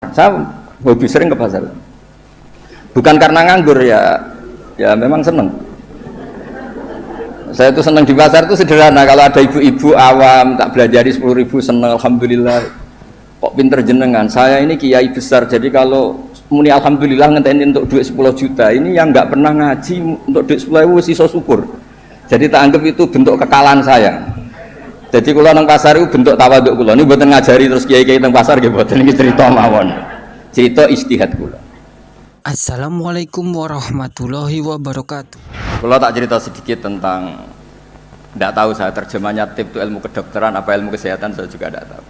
Saya hobi sering ke pasar. Bukan karena nganggur ya memang seneng. Saya itu seneng di pasar itu sederhana. Kalau ada ibu-ibu awam tak belajari 10.000 seneng, alhamdulillah. Kok pinter jenengan. Saya ini kiai besar, jadi kalau muni alhamdulillah ngenteni untuk duit 10 juta. Ini yang nggak pernah ngaji untuk duit 10.000 sisa syukur. Jadi tak anggap itu bentuk kekalahan saya. Jadi kalau nang pasar itu bentuk tawaduk kula. Ini mboten ngajari terus kiai-kiai nang pasar nggih mboten, iki cerita mawon. Cerita istihad kula. Assalamualaikum warahmatullahi wabarakatuh. Kula tak cerita sedikit tentang, tidak tahu saya terjemahnya tip itu ilmu kedokteran apa ilmu kesehatan, saya juga tidak tahu.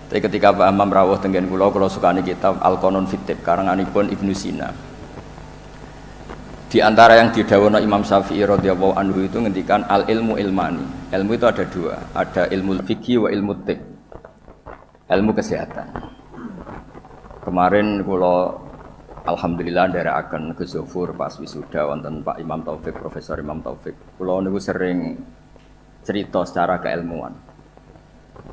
Tapi ketika Pak Imam rawuh tenggen kula sukani kitab Al-Qanun fit Tib karanganipun Ibnu Sina. Di antara yang didhawuhna Imam Syafi'i radhiyallahu anhu itu ngendikan al ilmu ilmani. Ilmu itu ada dua, ada ilmu fikih wa ilmu tib. Ilmu kesehatan. Kemarin kula alhamdulillah nderekaken Gus Zofur pas wisuda wonten Pak Imam Taufik, Profesor Imam Taufik. Kula niku sering cerita secara keilmuan.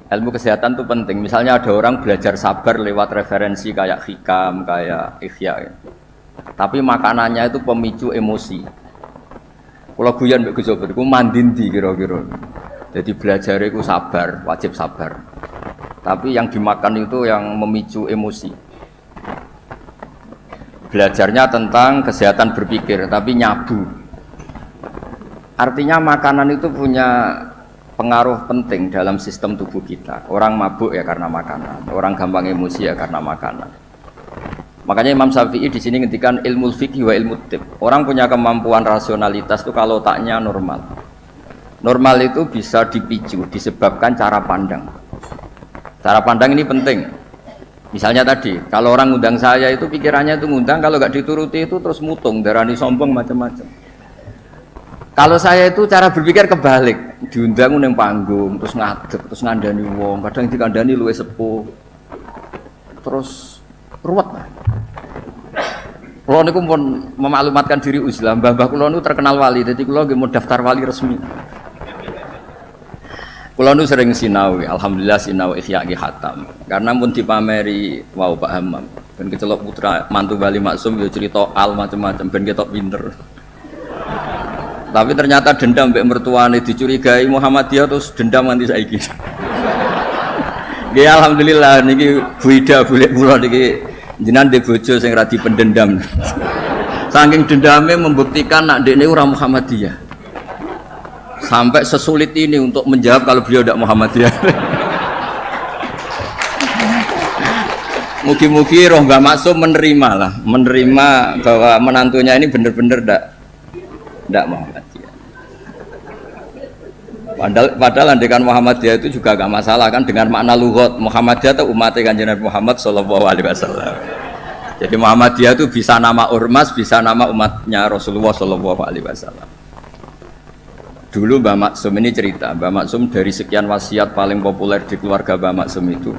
Ilmu kesehatan itu penting. Misalnya ada orang belajar sabar lewat referensi kayak hikam, kayak ikhya. Tapi makanannya itu pemicu emosi. Kalau guyon mbek Gus Zofur iku mandindi kira-kira. Jadi belajar itu sabar, wajib sabar. Tapi yang dimakan itu yang memicu emosi. Belajarnya tentang kesehatan berpikir, tapi nyabu. Artinya makanan itu punya pengaruh penting dalam sistem tubuh kita. Orang mabuk ya karena makanan, orang gampang emosi ya karena makanan. Makanya Imam Syafi'i di sini ngendikan ilmu fikih wa ilmu tib. Orang punya kemampuan rasionalitas itu kalau otaknya normal. Normal itu bisa dipicu disebabkan cara pandang. Cara pandang ini penting. Misalnya tadi, kalau orang ngundang saya itu pikirannya itu ngundang, kalau nggak dituruti itu terus mutung, darani sombong macam-macam. Kalau saya itu cara berpikir kebalik, diundang nang panggung, terus ngadeg, terus ngandani wong, kadang dikandani luwih sepuh, terus ruwet. Kulo niku pun memaklumatkan diri Islam, mbah-mbah kulo niku terkenal wali, jadi kulo nggih mau daftar wali resmi. Kulo niku sering sinau, alhamdulillah sinau Ihya Ki Hatam. Karena pun dipameri wau Pak Hamam, ben kecelok putra mantu Bali Maksum yo cerita al macam-macam ben ketok pinter. Tapi ternyata dendam mbek mertuane dicurigai Muhammadiyah terus dendam nganti saiki. Nggih alhamdulillah niki Bu Ida boleh kula niki jenengan ndek bojo sing ra dipendendam. Saking dendamnya membuktikan nak ndekne ora Muhammadiyah. Sampai sesulit ini untuk menjawab kalau beliau tidak Muhammadiyah. Mugi-mugi roh Mbak Maksum menerima bahwa menantunya ini benar-benar tidak Muhammadiyah. Padahal andekan Muhammadiyah itu juga gak masalah kan dengan makna lughat. Muhammadiyah itu umat Kanjeng Nabi Muhammad sallallahu alaihi wasallam. Jadi Muhammadiyah itu bisa nama ormas, bisa nama umatnya Rasulullah sallallahu alaihi wasallam. Dulu Mbak Maksum ini cerita, Mbak Maksum dari sekian wasiat paling populer di keluarga Mbak Maksum itu,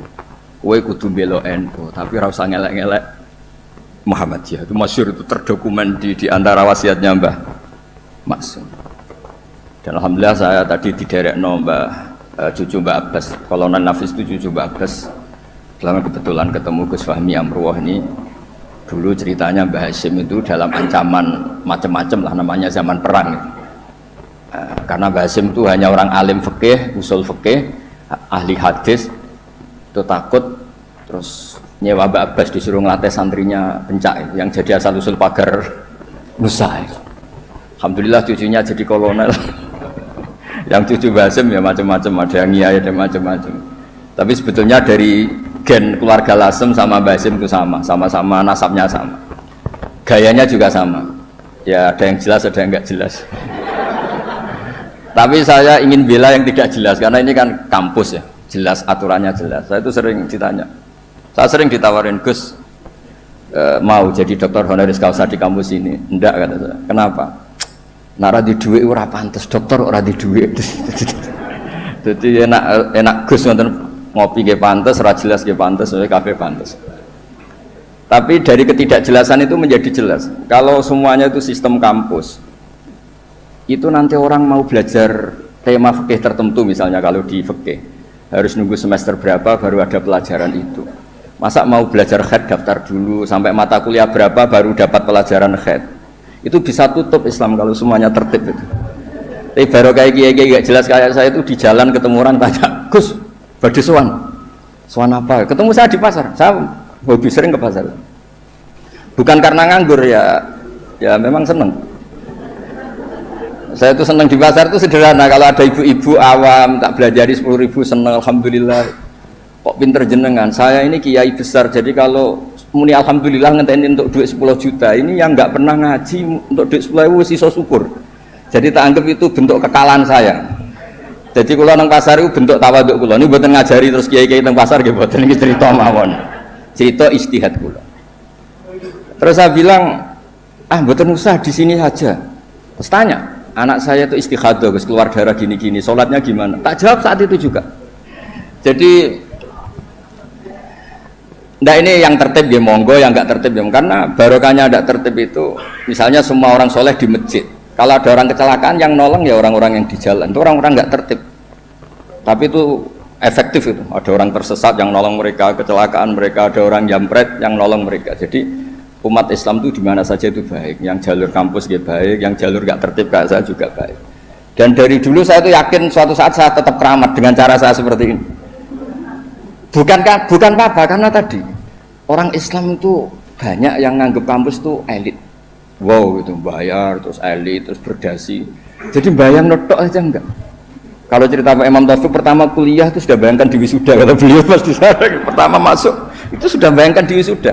kowe kudu belo NU, tapi ora usah ngelek-ngelek Muhammadiyah. Itu masyhur, itu terdokumen di antara wasiatnya Mbah Maksum. Dan alhamdulillah saya tadi diderekno cucu Mbak Abbas, Kolonel Nafis itu cucu Mbak Abbas. Selama kebetulan ketemu Gus Fahmi Amruwah ini, dulu ceritanya Mbah Hashim itu dalam ancaman macam-macam lah, namanya zaman perang. Karena Mbah Hashim itu hanya orang alim fikih, usul fikih, ahli hadis, itu takut terus nyewa Mbak Abbas disuruh ngelatih santrinya pencak yang jadi asal usul pagar Nusa. Alhamdulillah cucunya jadi kolonel. Yang cucu Mbah Hashim ya macam-macam, ada yang ngiyai ada macam-macam. Tapi sebetulnya dari gen keluarga Lasem sama Mbah Hashim itu sama-sama nasabnya sama. Gayanya juga sama. Ya ada yang jelas, ada yang enggak jelas. Tapi saya ingin bela yang tidak jelas karena ini kan kampus ya, jelas aturannya jelas. Saya itu sering ditanya, saya sering ditawarin Gus mau jadi dokter honoris causa di kampus ini. Enggak kata saya. Kenapa? Nara di duit ora pantes, dokter ora di duit. Jadi enak Gus nonton ngopi ge pantes, ora jelas ge pantes, kafe pantes. Tapi dari ketidakjelasan itu menjadi jelas. Kalau semuanya itu sistem kampus, itu nanti orang mau belajar tema fikih tertentu, misalnya kalau di fikih harus nunggu semester berapa baru ada pelajaran itu. Masa mau belajar khed daftar dulu sampai mata kuliah berapa baru dapat pelajaran khed? Itu bisa tutup Islam kalau semuanya tertib itu. Tapi baru kayak kiai gak jelas kayak saya itu di jalan ketemu orang tanya, Gus, badhe sowan apa? Ketemu saya di pasar. Saya hobi sering ke pasar. Bukan karena nganggur ya memang seneng. Saya itu seneng di pasar itu sederhana. Kalau ada ibu-ibu awam tak belajari 10.000 seneng, alhamdulillah. Kok pinter jenengan, saya ini kiai besar, jadi kalau muni alhamdulillah ngenteni untuk duit 10 juta, ini yang nggak pernah ngaji untuk duit 10.000 sisa syukur. Jadi tak anggap itu bentuk kekalahan saya. Jadi kalau nang pasar itu bentuk tawaduk kula. Ini buatan ngajari terus kiai-kiai nang pasar nggih buatan, ini cerita mawon. Cerita istihad kula. Terus saya bilang, buatan usah di sini saja. Terus tanya, anak saya itu istighadah, keluar darah gini-gini, sholatnya gimana? Tak jawab saat itu juga. Jadi nah ini yang tertib ya monggo, yang nggak tertib ya, karena barokahnya nggak tertib itu, misalnya semua orang soleh di masjid, kalau ada orang kecelakaan yang nolong ya orang-orang yang di jalan, itu orang-orang nggak tertib, tapi itu efektif itu, ada orang tersesat yang nolong mereka, kecelakaan mereka, ada orang jampret yang nolong mereka. Jadi umat Islam itu di mana saja itu baik, yang jalur kampus ya baik, yang jalur nggak tertib kayak saya juga baik. Dan dari dulu saya itu yakin suatu saat saya tetap keramat dengan cara saya seperti ini. Bukan apa, karena tadi orang Islam itu banyak yang nganggap kampus itu elit. Wow, itu bayar, terus elit, terus berdasi. Jadi bayang notok aja enggak. Kalau cerita Pak Imam Taufik pertama kuliah itu sudah bayangkan di wisuda, kata beliau pas di sana pertama masuk itu sudah bayangkan di wisuda.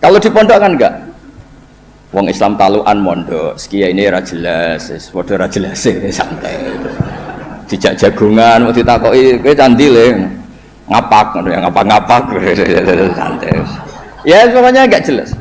Kalau di pondok kan enggak. Wong Islam talukan mondok, sekian ini ra jelas, padha ra jelas santai. Dijak jagungan, mau ditakoki kowe candi le. Ngapak, ngapak santai. Ya pokoknya agak jelas.